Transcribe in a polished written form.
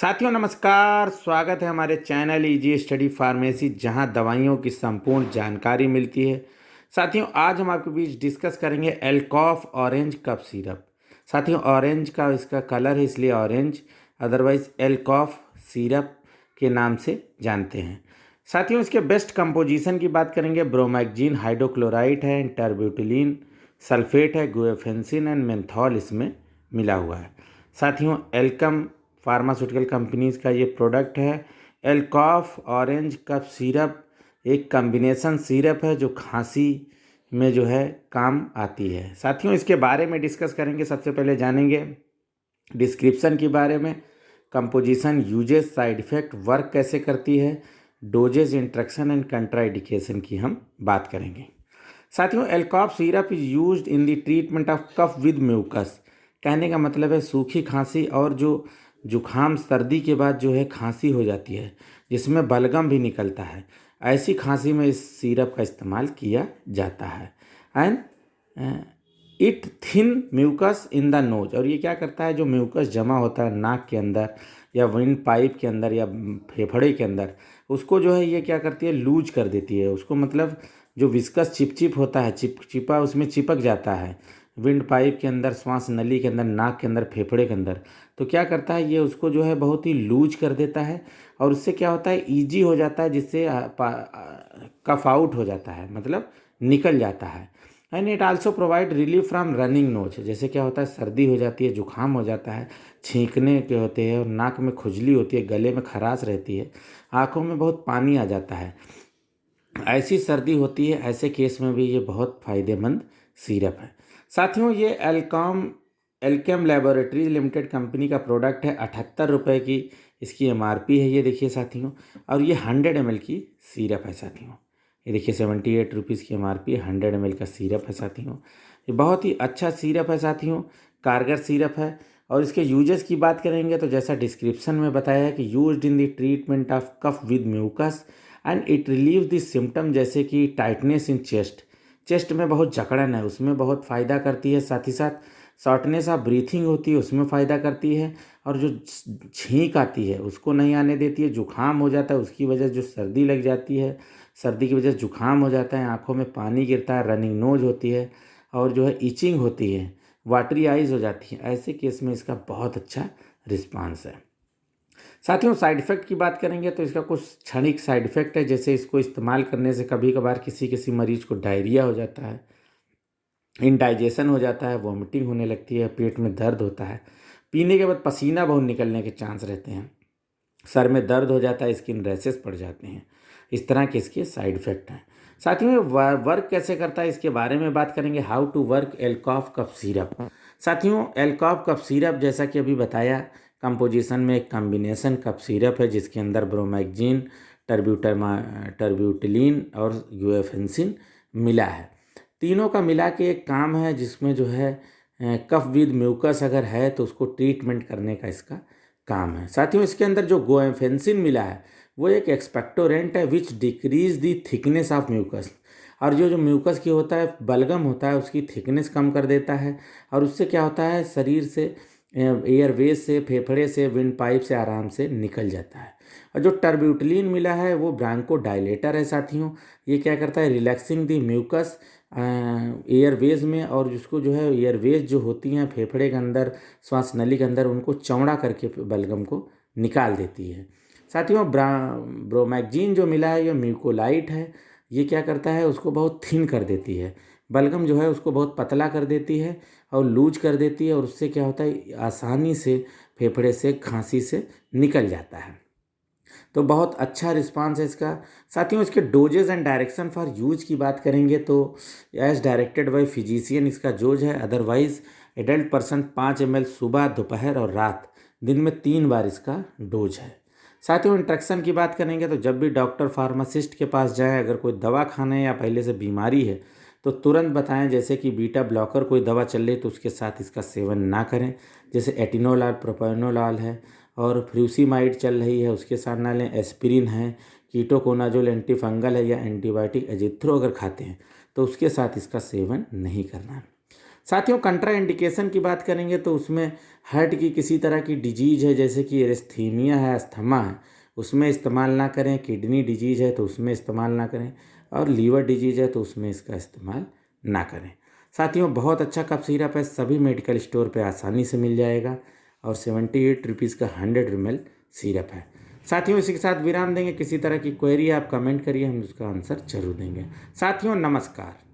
साथियों नमस्कार। स्वागत है हमारे चैनल इजी स्टडी फार्मेसी, जहां दवाइयों की संपूर्ण जानकारी मिलती है। साथियों आज हम आपके बीच डिस्कस करेंगे एल्कॉफ ऑरेंज कफ सिरप। साथियों ऑरेंज का इसका कलर है इसलिए ऑरेंज, अदरवाइज एल्कॉफ सिरप के नाम से जानते हैं। साथियों इसके बेस्ट कंपोजिशन की बात करेंगे। ब्रोमैक्जीन हाइड्रोक्लोराइड है, टर्ब्यूटिलीन सल्फेट है, गुएफेंसिन एंड मेंथॉल इसमें मिला हुआ है। साथियों एल्कम फार्मास्यूटिकल कंपनीज का ये प्रोडक्ट है। एल्कॉफ ऑरेंज कफ सिरप एक कॉम्बिनेशन सिरप है जो खांसी में जो है काम आती है। साथियों इसके बारे में डिस्कस करेंगे। सबसे पहले जानेंगे डिस्क्रिप्शन के बारे में, composition, uses, side effect, work कैसे करती है, डोजेज, इंट्रक्शन एंड कंट्राइंडिकेशन की हम बात करेंगे। साथियों Alkof syrup is used in the treatment of cough with mucus. कहने का मतलब है सूखी खांसी और जो जुखाम सर्दी के बाद जो है खांसी हो जाती है जिसमें बलगम भी निकलता है, ऐसी खांसी में इस सिरप का इस्तेमाल किया जाता है। And it thin mucus in the nose, और ये क्या करता है, जो म्यूकस जमा होता है नाक के अंदर या विंड पाइप के अंदर या फेफड़े के अंदर, उसको जो है ये क्या करती है, लूज कर देती है उसको। मतलब जो विस्कस चिपचिप होता है, चिपचिपा उसमें चिपक जाता है विंड पाइप के अंदर, श्वास नली के अंदर, नाक के अंदर, फेफड़े के अंदर। तो क्या करता है ये उसको जो है बहुत ही लूज कर देता है और उससे क्या होता है, ईजी हो जाता है, जिससे कफ आउट हो जाता है, मतलब निकल जाता है। And it also provide relief from running nose. जैसे क्या होता है, सर्दी हो जाती है, जुखाम हो जाता है, छींकने के होते हैं और नाक में खुजली होती है, गले में खराश रहती है, आँखों में बहुत पानी आ जाता है, ऐसी सर्दी होती है, ऐसे केस में भी ये बहुत फ़ायदेमंद सिरप है। साथियों ये एल्केम लैबोरेटरीज लिमिटेड कंपनी का प्रोडक्ट है। 78 रुपये की इसकी एमआरपी है, ये देखिए साथियों। और ये 100 ml की सिरप है साथियों। ये देखिए 78 रुपीज़ की एमआरपी है, 100 ml का सिरप है साथियों। ये बहुत ही अच्छा सिरप है साथियों, कारगर सिरप है। और इसके यूजेस की बात करेंगे तो जैसा डिस्क्रिप्शन में बताया है कि used in the treatment of cough with mucus and it relieve the symptom, जैसे कि टाइटनेस इन चेस्ट में बहुत जकड़न है उसमें बहुत फ़ायदा करती है। साथ ही साथ शॉर्टनेस ऑफ ब्रीथिंग होती है उसमें फ़ायदा करती है। और जो छींक आती है उसको नहीं आने देती है। जुखाम हो जाता है उसकी वजह जो सर्दी लग जाती है, सर्दी की वजह से जुखाम हो जाता है, आँखों में पानी गिरता है, रनिंग नोज होती है और जो है इचिंग होती है, वाटरी आइज़ हो जाती है, ऐसे केस में इसका बहुत अच्छा रिस्पांस है। साथियों साइड इफ़ेक्ट की बात करेंगे तो इसका कुछ क्षणिक साइड इफ़ेक्ट है। जैसे इसको इस्तेमाल करने से कभी कभार किसी मरीज़ को डायरिया हो जाता है, इंडाइजेशन हो जाता है, वॉमिटिंग होने लगती है, पेट में दर्द होता है, पीने के बाद पसीना बहुत निकलने के चांस रहते हैं, सर में दर्द हो जाता है, स्किन रैशेस पड़ जाते हैं। इस तरह के इसके साइड इफ़ेक्ट हैं। साथियों ये वर्क कैसे करता है इसके बारे में बात करेंगे। How to work Alkof cough syrup. साथियों एल्कॉफ कफ सिरप जैसा कि अभी बताया, कंपोजिशन में एक कॉम्बिनेशन कफ सिरप है जिसके अंदर ब्रोमैक्जीन, टर्ब्यूटिलीन और गुएफेंसिन मिला है। तीनों का मिला के एक काम है जिसमें जो है कफ विद म्यूकस अगर है तो उसको ट्रीटमेंट करने का इसका काम है। साथियों इसके अंदर जो गुएफेंसिन मिला है वो एक एक्सपेक्टोरेंट है which decreases the thickness of mucus. और जो म्यूकस की होता है, बलगम होता है, उसकी थिकनेस कम कर देता है और उससे क्या होता है, शरीर से, एयरवेज से, फेफड़े से, विंड पाइप से आराम से निकल जाता है। और जो टर्ब्यूटिलीन मिला है वो ब्रांको डायलेटर है साथियों। ये क्या करता है, रिलैक्सिंग द म्यूकस एयरवेज में, और जिसको जो है एयरवेज जो होती हैं फेफड़े के अंदर, श्वास नली के अंदर, उनको चौड़ा करके बलगम को निकाल देती है। साथियों ब्रोमैक्जीन जो मिला है ये म्यूकोलाइट है। ये क्या करता है, उसको बहुत थिन कर देती है, बलगम जो है उसको बहुत पतला कर देती है और लूज कर देती है, और उससे क्या होता है, आसानी से फेफड़े से, खांसी से निकल जाता है। तो बहुत अच्छा रिस्पांस है इसका। साथियों इसके doses and direction for use की बात करेंगे तो एज डायरेक्टेड बाय फिजिशियन इसका डोज है। अदरवाइज एडल्ट पर्सन 5 ml सुबह, दोपहर और रात, दिन में 3 बार इसका डोज है। साथियों इंट्रक्शन की बात करेंगे तो जब भी डॉक्टर फार्मासिस्ट के पास जाएं, अगर कोई दवा खाना है या पहले से बीमारी है तो तुरंत बताएं। जैसे कि बीटा ब्लॉकर कोई दवा चल रही है तो उसके साथ इसका सेवन ना करें, जैसे एटिनोलाल, प्रोपेनोलाल है, और फ्रूसीमाइड चल रही है उसके साथ ना लें। एस्पिरिन है, कीटोकोनाजोल एंटी फंगल है, या एंटीबायोटिक एजिथ्रो अगर खाते हैं तो उसके साथ इसका सेवन नहीं करना। साथियों कंट्रा इंडिकेशन की बात करेंगे तो उसमें हार्ट की किसी तरह की डिजीज है, जैसे कि एरिस्थीमिया है, अस्थमा है, उसमें इस्तेमाल ना करें। किडनी डिजीज है तो उसमें इस्तेमाल ना करें, और लीवर डिजीज है तो उसमें इसका इस्तेमाल ना करें। साथियों बहुत अच्छा कफ सिरप है, सभी मेडिकल स्टोर पे आसानी से मिल जाएगा, और 78 रुपीज़ का 100 ml सिरप है। साथियों इसी के साथ विराम देंगे। किसी तरह की क्वेरी आप कमेंट करिए, हम उसका आंसर जरूर देंगे। साथियों नमस्कार।